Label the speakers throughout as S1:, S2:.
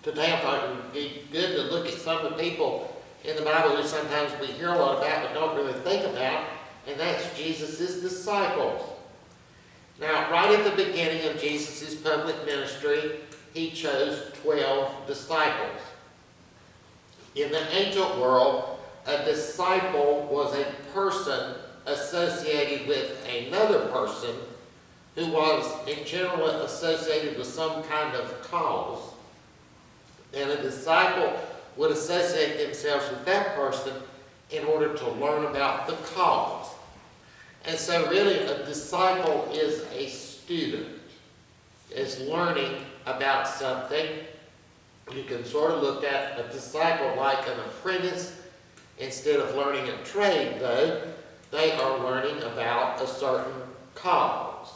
S1: Today I thought it would be good to look at some of the people in the Bible who sometimes we hear a lot about but don't really think about, and that's Jesus' disciples. Now, right at the beginning of Jesus' public ministry, he chose 12 disciples. In the ancient world, a disciple was a person associated with another person who was in general associated with some kind of cause. And a disciple would associate themselves with that person in order to learn about the cause. And so really a disciple is a student, is learning about something. You can sort of look at a disciple like an apprentice. Instead of learning a trade, though, they are learning about a certain cause.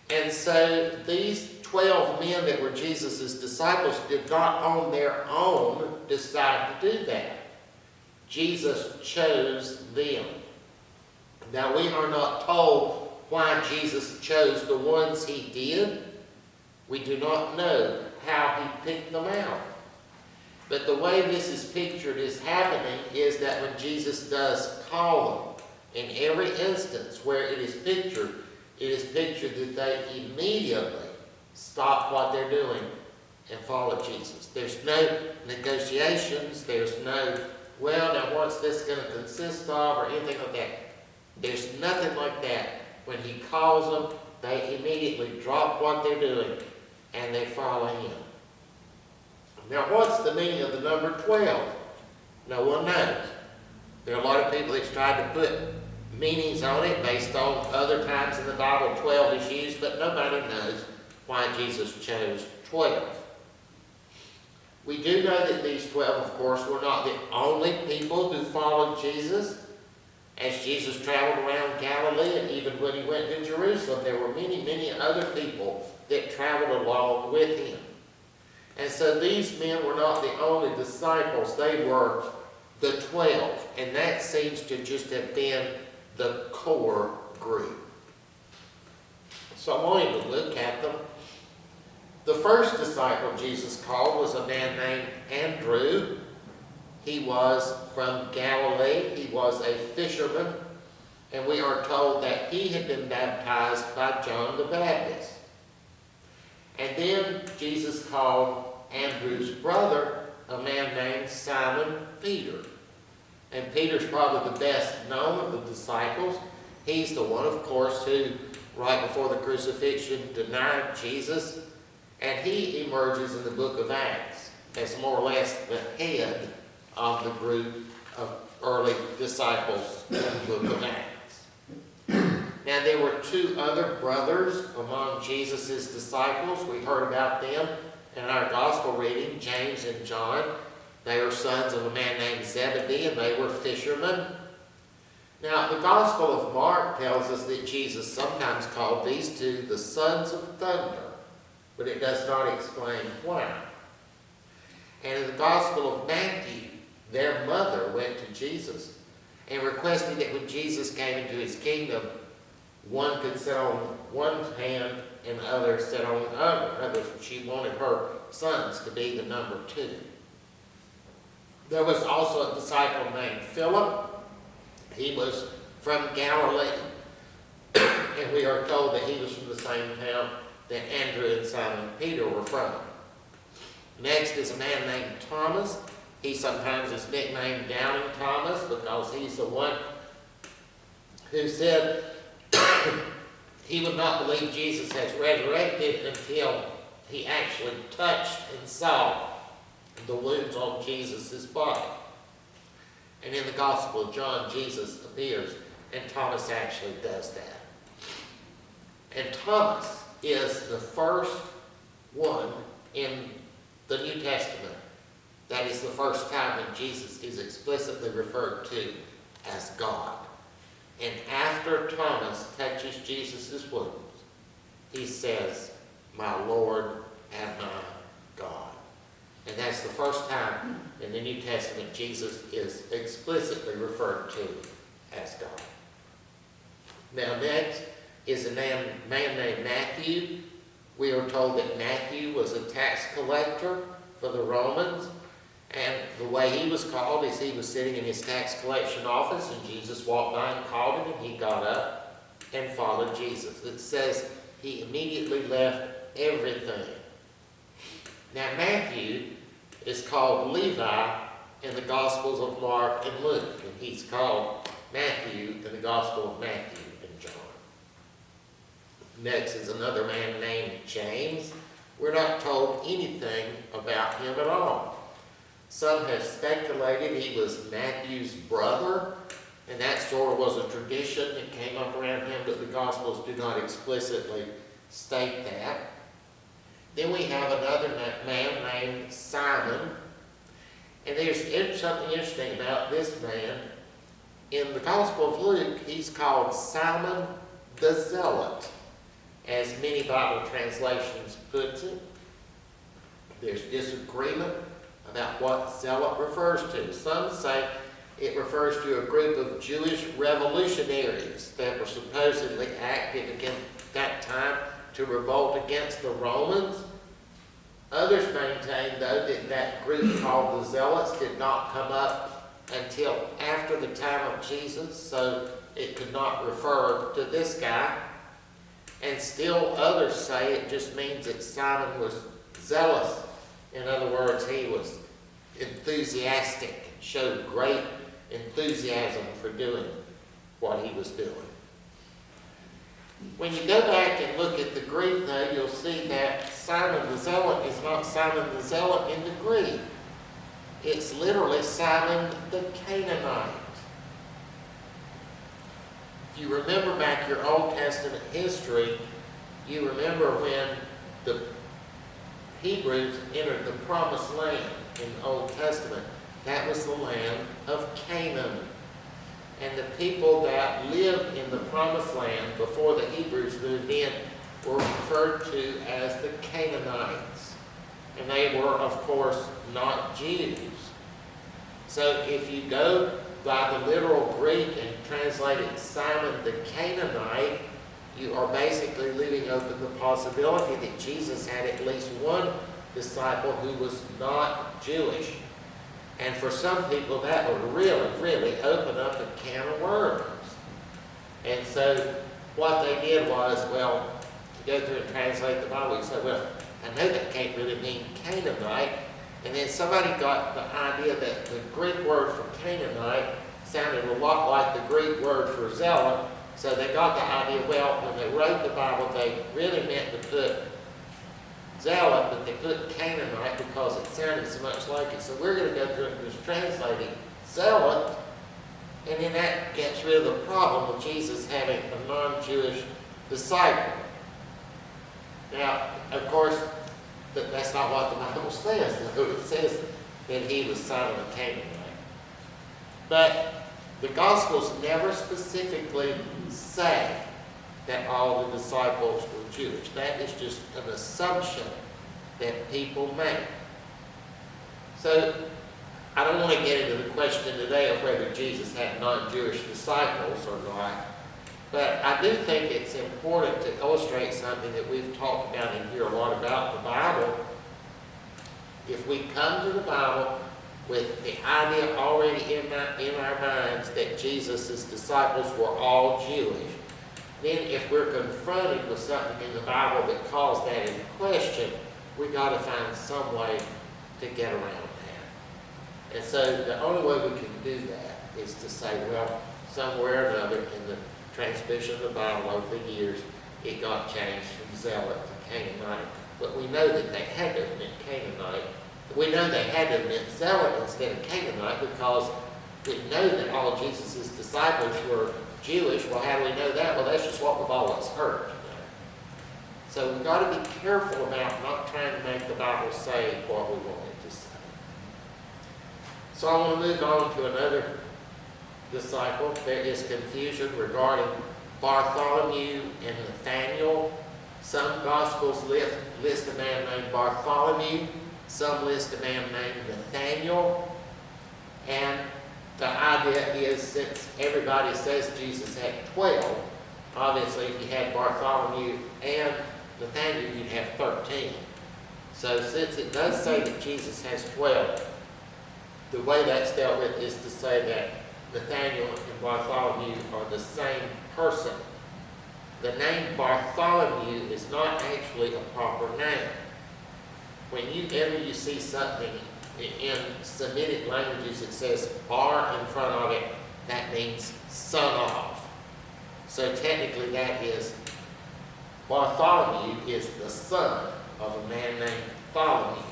S1: And so these 12 men that were Jesus' disciples did not on their own decide to do that. Jesus chose them. Now, we are not told why Jesus chose the ones he did. We do not know how he picked them out. But the way this is pictured is happening is that when Jesus does call them, in every instance where it is pictured that they immediately stop what they're doing and follow Jesus. There's no negotiations. There's no, well, now what's this going to consist of or anything like that. There's nothing like that. When he calls them, they immediately drop what they're doing and they follow him. Now, what's the meaning of the number 12? No one knows. There are a lot of people that's tried to put meanings on it based on other times in the Bible 12 is used, but nobody knows why Jesus chose 12. We do know that these 12, of course, were not the only people who followed Jesus. As Jesus traveled around Galilee, and even when he went to Jerusalem, there were many, many other people that traveled along with him. And so these men were not the only disciples. They were the 12. And that seems to just have been the core group. So I want you to look at them. The first disciple Jesus called was a man named Andrew. He was from Galilee. He was a fisherman. And we are told that he had been baptized by John the Baptist. And then Jesus called Andrew's brother, a man named Simon Peter. And Peter's probably the best known of the disciples. He's the one, of course, who, right before the crucifixion, denied Jesus. And he emerges in the book of Acts as more or less the head of the group of early disciples in the book of Acts. Now, there were two other brothers among Jesus' disciples. We heard about them in our gospel reading, James and John. They were sons of a man named Zebedee, and they were fishermen. Now, the Gospel of Mark tells us that Jesus sometimes called these two the sons of thunder, but it does not explain why. And in the Gospel of Matthew, their mother went to Jesus and requested that when Jesus came into his kingdom, one could sit on one hand and the other sit on the other. In other words, she wanted her sons to be the number 2. There was also a disciple named Philip. He was from Galilee, and we are told that he was from the same town that Andrew and Simon Peter were from. Next is a man named Thomas. He sometimes is nicknamed Doubting Thomas because he's the one who said he would not believe Jesus has resurrected until he actually touched and saw the wounds on Jesus' body. And in the Gospel of John, Jesus appears, and Thomas actually does that. And Thomas is the first one in the New Testament. That is the first time when Jesus is explicitly referred to as God. And after Thomas touches Jesus' wounds, he says, "My Lord and my God." And that's the first time in the New Testament Jesus is explicitly referred to as God. Now next is a man named Matthew. We are told that Matthew was a tax collector for the Romans, and the way he was called is he was sitting in his tax collection office, and Jesus walked by and called him, and he got up and followed Jesus. It says he immediately left everything. Now Matthew is called Levi in the Gospels of Mark and Luke, and he's called Matthew in the Gospel of Matthew and John. Next is another man named James. We're not told anything about him at all. Some have speculated he was Matthew's brother, and that sort of was a tradition that came up around him, but the Gospels do not explicitly state that. Then we have another man named Simon, and there's something interesting about this man. In the Gospel of Luke, he's called Simon the Zealot, as many Bible translations puts it. There's disagreement about what zealot refers to. Some say it refers to a group of Jewish revolutionaries that were supposedly active against that time to revolt against the Romans. Others maintain, though, that that group called the Zealots did not come up until after the time of Jesus, so it could not refer to this guy. And still others say it just means that Simon was zealous. In other words, he was enthusiastic and showed great enthusiasm for doing what he was doing. When you go back and look at the Greek, though, you'll see that Simon the Zealot is not Simon the Zealot in the Greek. It's literally Simon the Canaanite. If you remember back your Old Testament history, you remember when the Hebrews entered the Promised Land in the Old Testament. That was the land of Canaan. And the people that lived in the Promised Land before the Hebrews moved in were referred to as the Canaanites. And they were, of course, not Jews. So if you go by the literal Greek and translate it Simon the Canaanite, you are basically leaving open the possibility that Jesus had at least one disciple who was not Jewish. And for some people, that would really, really open up a can of worms. And so what they did was, well, to go through and translate the Bible, you say, well, I know that can't really mean Canaanite. And then somebody got the idea that the Greek word for Canaanite sounded a lot like the Greek word for zealot. So they got the idea, well, when they wrote the Bible, they really meant to put zealot, but they put Canaanite because it sounded so much like it. So we're going to go through and just translate it zealot, and then that gets rid of the problem of Jesus having a non-Jewish disciple. Now, of course, that's not what the Bible says. It says that he was Simon the Canaanite. But the Gospels never specifically say that all the disciples were Jewish. That is just an assumption that people make. So, I don't want to get into the question today of whether Jesus had non-Jewish disciples or not, but I do think it's important to illustrate something that we've talked about and hear a lot about the Bible. If we come to the Bible with the idea already in our minds that Jesus' disciples were all Jewish, then if we're confronted with something in the Bible that calls that into question, we've got to find some way to get around that. And so the only way we can do that is to say, well, somewhere or another in the transmission of the Bible over the years, it got changed from zealot to Canaanite. But we know that they had to have meant Canaanite. We know they had to have meant zealot instead of Canaanite because we know that all of Jesus' disciples were Jewish. Well, how do we know that? Well, that's just what we've always heard. So we've got to be careful about not trying to make the Bible say what we want it to say. So I want to move on to another disciple. There is confusion regarding Bartholomew and Nathaniel. Some Gospels list a man named Bartholomew. Some list a man named Nathaniel. And the idea is, since everybody says Jesus had 12, obviously if you had Bartholomew and Nathaniel, you'd have 13. So since it does say that Jesus has 12, the way that's dealt with is to say that Nathaniel and Bartholomew are the same person. The name Bartholomew is not actually a proper name. Whenever you see something in Semitic languages, it says bar in front of it, that means son of. So technically that is, Bartholomew is the son of a man named Tholomew.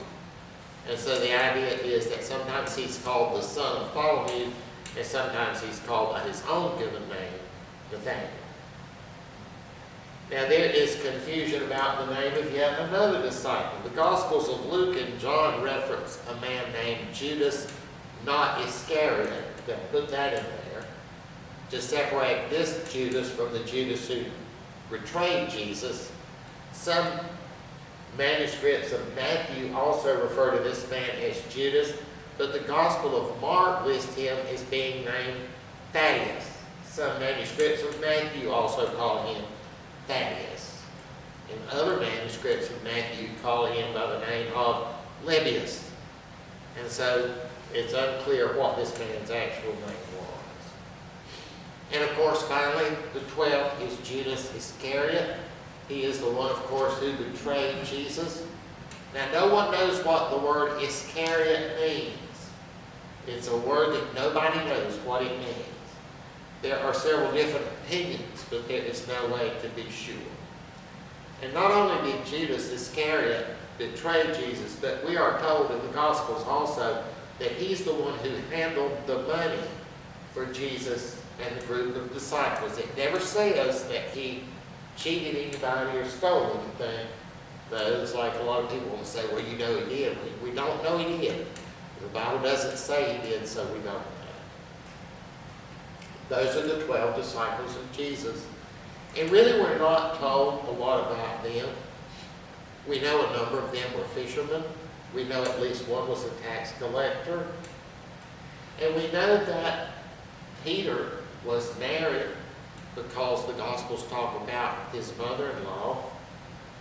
S1: And so the idea is that sometimes he's called the son of Tholomew, and sometimes he's called by his own given name, Nathaniel. Now there is confusion about the name of yet another disciple. The Gospels of Luke and John reference a man named Judas, not Iscariot. They'll put that in there to separate this Judas from the Judas who betrayed Jesus. Some manuscripts of Matthew also refer to this man as Judas, but the Gospel of Mark lists him as being named Thaddeus. Some manuscripts of Matthew also call him Thaddeus. And other manuscripts of Matthew call him by the name of Lebbeus. And so it's unclear what this man's actual name was. And of course, finally, the 12th is Judas Iscariot. He is the one, of course, who betrayed Jesus. Now, no one knows what the word Iscariot means. It's a word that nobody knows what it means. There are several different opinions, but there is no way to be sure. And not only did Judas Iscariot betray Jesus, but we are told in the Gospels also that he's the one who handled the money for Jesus and the group of disciples. It never says that he cheated anybody or stole anything. Though it's like a lot of people will say, well, you know he did. We don't know he did. The Bible doesn't say he did, so we don't know. Those are the 12 disciples of Jesus. And really we're not told a lot about them. We know a number of them were fishermen. We know at least one was a tax collector. And we know that Peter was married because the Gospels talk about his mother-in-law.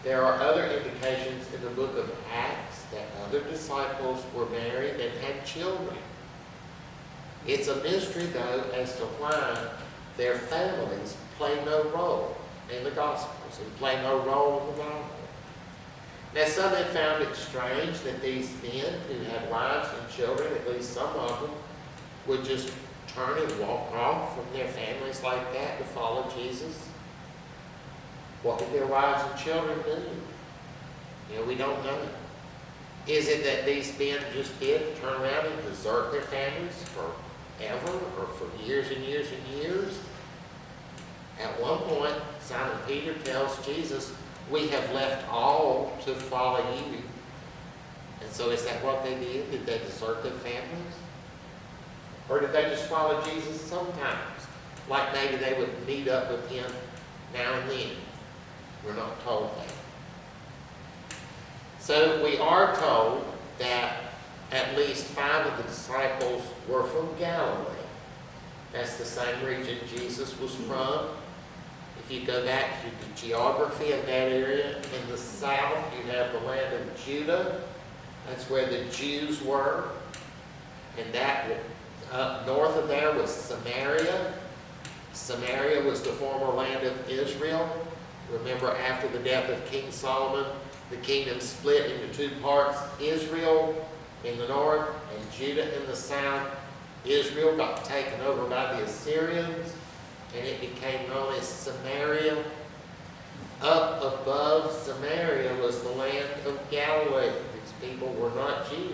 S1: There are other indications in the book of Acts that other disciples were married and had children. It's a mystery, though, as to why their families play no role in the Gospels and play no role in the Bible. Now, some have found it strange that these men who had wives and children, at least some of them, would just turn and walk off from their families like that to follow Jesus. What did their wives and children do? We don't know. Is it that these men just did turn around and desert their families forever or for years and years and years? At one point, Simon Peter tells Jesus, we have left all to follow you. And so is that what they did? Did they desert their families? Or did they just follow Jesus sometimes? Like maybe they would meet up with him now and then. We're not told that. So we are told that at least 5 of the disciples were from Galilee. That's the same region Jesus was from. If you go back to the geography of that area, in the south you have the land of Judah. That's where the Jews were. And that up north of there was Samaria. Samaria was the former land of Israel. Remember, after the death of King Solomon, the kingdom split into 2 parts, Israel in the north and Judah in the south. Israel got taken over by the Assyrians, and it became known as Samaria. Up above Samaria was the land of Galilee. These people were not Jews.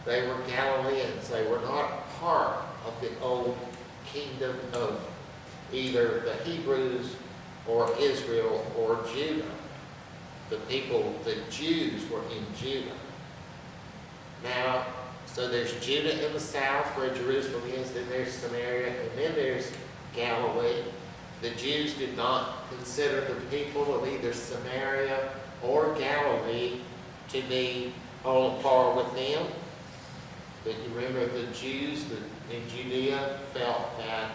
S1: They were Galileans. They were not part of the old kingdom of either the Hebrews or Israel or Judah. The Jews were in Judah. Now, so there's Judah in the south where Jerusalem is, then there's Samaria, and then there's Galilee. The Jews did not consider the people of either Samaria or Galilee to be on par with them. But you remember the Jews in Judea felt that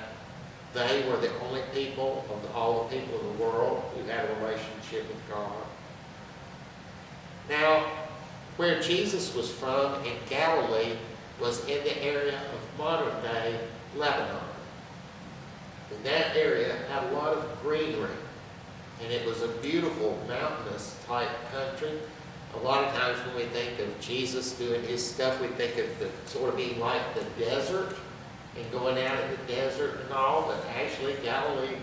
S1: they were the only people of all the people in the world who had a relationship with God. Now, where Jesus was from in Galilee was in the area of modern-day Lebanon. And that area had a lot of greenery, and it was a beautiful mountainous type country. A lot of times when we think of Jesus doing his stuff, we think of the sort of being like the desert and going out in the desert and all, but actually Galilee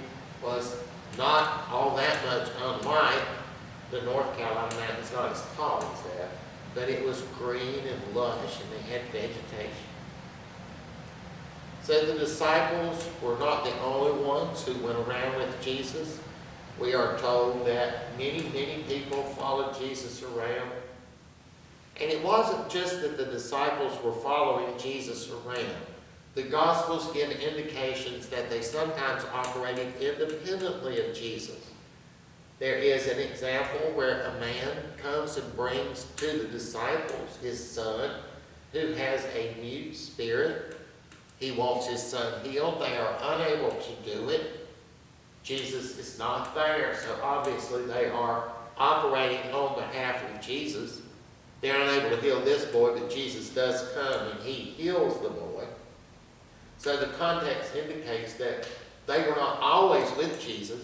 S1: was not all that much unlike the North Carolina mountains, not as tall as that, but it was green and lush and they had vegetation. So the disciples were not the only ones who went around with Jesus. We are told that many, many people followed Jesus around. And it wasn't just that the disciples were following Jesus around. The Gospels give indications that they sometimes operated independently of Jesus. There is an example where a man comes and brings to the disciples his son who has a mute spirit. He wants his son healed. They are unable to do it. Jesus is not there, so obviously they are operating on behalf of Jesus. They're unable to heal this boy, but Jesus does come and he heals the boy. So the context indicates that they were not always with Jesus,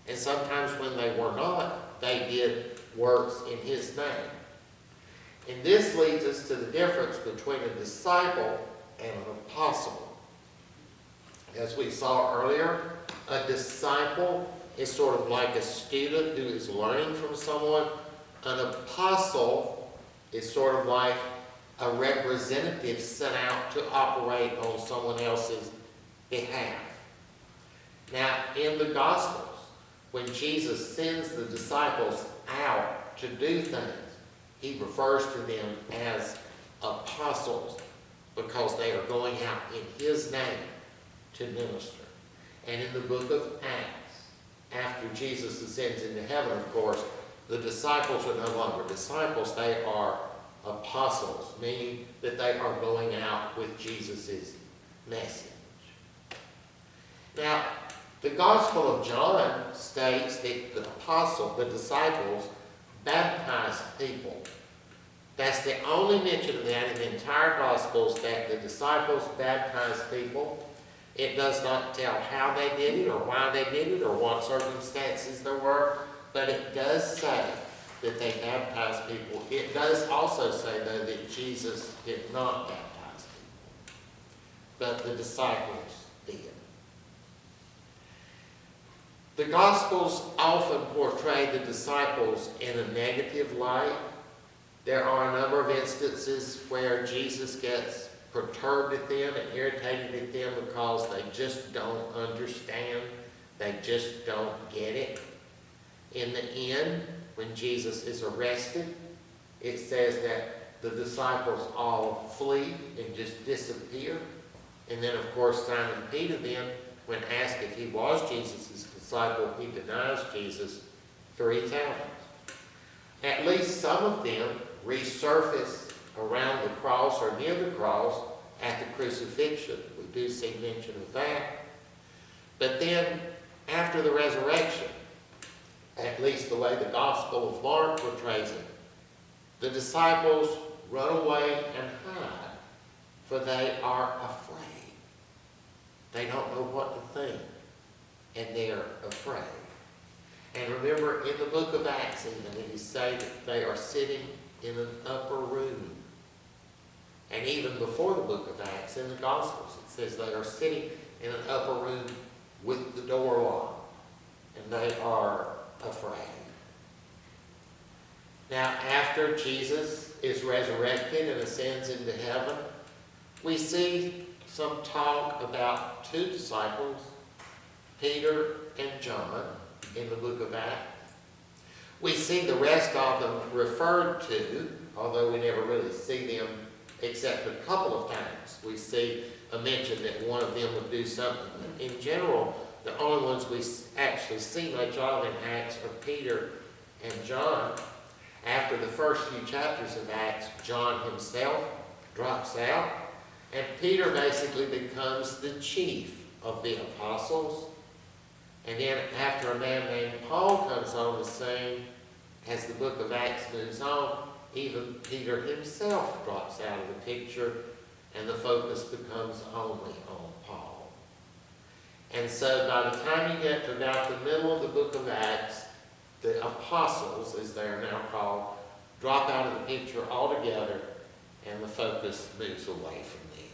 S1: and sometimes when they were not, they did works in his name. And this leads us to the difference between a disciple and an apostle. As we saw earlier, a disciple is sort of like a student who is learning from someone. An apostle is sort of like a representative sent out to operate on someone else's behalf. Now, in the Gospels, when Jesus sends the disciples out to do things, he refers to them as apostles because they are going out in his name to minister. And in the book of Acts, after Jesus ascends into heaven, of course, the disciples are no longer disciples, they are apostles, meaning that they are going out with Jesus' message. Now, the Gospel of John states that the disciples, baptized people. That's the only mention of that in the entire Gospels, that the disciples baptized people. It does not tell how they did it or why they did it or what circumstances there were, but it does say that they baptized people. It does also say, though, that Jesus did not baptize people, but the disciples did. The Gospels often portray the disciples in a negative light. There are a number of instances where Jesus gets perturbed at them and irritated at them because they just don't understand. They just don't get it. In the end, when Jesus is arrested, it says that the disciples all flee and just disappear. And then, of course, Simon Peter then, when asked if he was Jesus' disciple, he denies Jesus 3 times. At least some of them resurface around the cross or near the cross at the crucifixion. We do see mention of that. But then, after the resurrection, at least the way the Gospel of Mark portrays it, the disciples run away and hide, for they are afraid. They don't know what to think, and they're afraid. And remember, in the book of Acts even, it is said that they are sitting in an upper room. And even before the book of Acts, in the Gospels, it says they are sitting in an upper room with the door locked, and they are afraid. Now, after Jesus is resurrected and ascends into heaven, we see some talk about 2 disciples, Peter and John, in the book of Acts. We see the rest of them referred to, although we never really see them except a couple of times. We see a mention that one of them would do something. In general, the only ones we actually see much of in Acts are Peter and John. After the first few chapters of Acts, John himself drops out, and Peter basically becomes the chief of the apostles. And then after a man named Paul comes on the scene, as the book of Acts moves on, even Peter himself drops out of the picture, and the focus becomes only on Paul. And so by the time you get to about the middle of the book of Acts, the apostles, as they are now called, drop out of the picture altogether, and the focus moves away from them.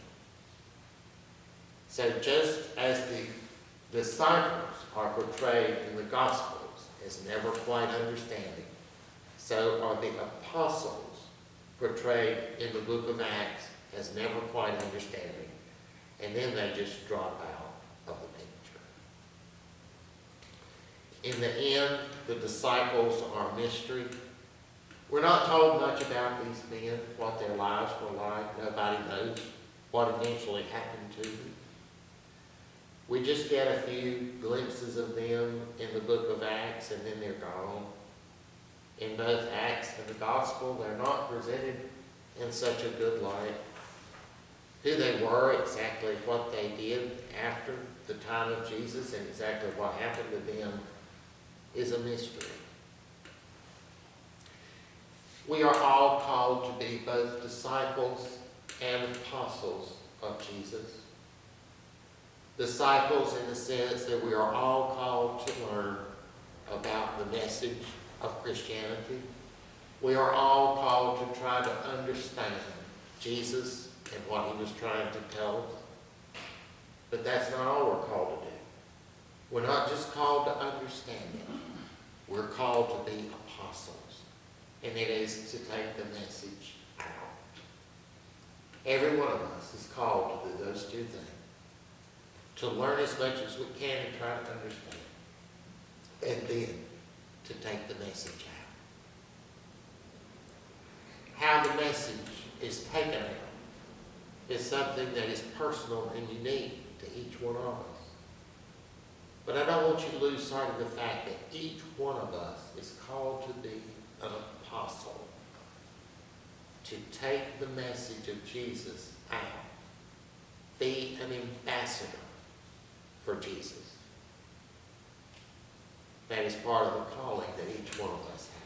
S1: So just as the disciples are portrayed in the Gospels as never quite understanding, so are the apostles portrayed in the book of Acts as never quite understanding, and then they just drop out of the picture. In the end, the disciples are a mystery. We're not told much about these men, what their lives were like. Nobody knows what eventually happened to them. We just get a few glimpses of them in the book of Acts, and then they're gone. In both Acts and the Gospel, they're not presented in such a good light. Who they were, exactly what they did after the time of Jesus, and exactly what happened to them is a mystery. We are all called to be both disciples and apostles of Jesus. Disciples in the sense that we are all called to learn about the message of Christianity. We are all called to try to understand Jesus and what he was trying to tell us. But that's not all we're called to do. We're not just called to understand it. We're called to be apostles. And it is to take the message out. Every one of us is called to do those two things. To learn as much as we can and try to understand. And then to take the message out. How the message is taken out is something that is personal and unique to each one of us. But I don't want you to lose sight of the fact that each one of us is called to be an apostle, to take the message of Jesus out, be an ambassador for Jesus. That is part of the calling that each one of us has.